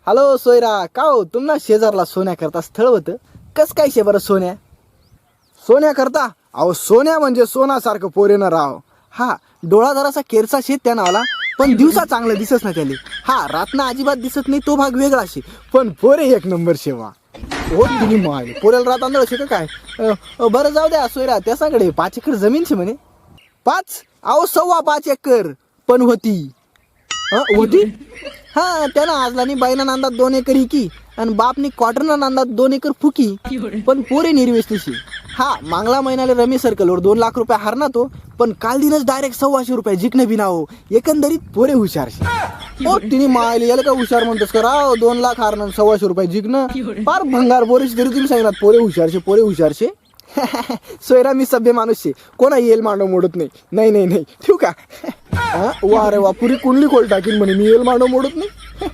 Hello Soyra, का हो तुम्हाला शेजारला सोन्या करता स्थळ होतं? कस काय शे बरं सोन्या? सोन्या करता? अहो सोन्या म्हणजे सोनासारखं पोरेनं राव. हा, डोळा जरासा केरचा शेत त्या नावाला, पण दिवसा चांगलं दिसत ना त्याले. हा, रातना अजिबात दिसत नाही तो भाग वेगळा शे, पण पोरे एक नंबर शेवा. हो तुम्ही माय पोरेला रात आंधळ शे काय? बरं जाऊ द्या सोयरा, त्याच्याकडे 5 एकर जमीन शे म्हणे. 5? अहो 5.25 एकर पण होती. होती? हा, त्यानं आजलानी बाईना नांदात 2 एकर इकी आणि बापनी क्वार्टरना नांदात 2 एकर फुकी, पण पोरे निर्वेसनीशी. हा, मागला महिन्याला रमी सर्कलवर 2 लाख रुपये हारना तो, पण काल दिनच डायरेक्ट 125 रुपये जिंकणं बिना हो. एकंदरीत पोरे हुशारशे. हो तिने मायले याला का हुशार म्हणतोस का राव? 2 लाख हारणं 125 रुपये जिंकणं फार भंगार बोरीच तरी तुम्ही सांगितलं पोरे हुशारशे, पोरे हुशारशे. सोयरा मी सभ्य माणूस शे, कोणा येल मांडव मोडत नाही. नाही नाही नाही ठेवू का? वा रे वा, पुरी कुंडली खोल टाकीन म्हणे मी येल मांडव मोडत नाही.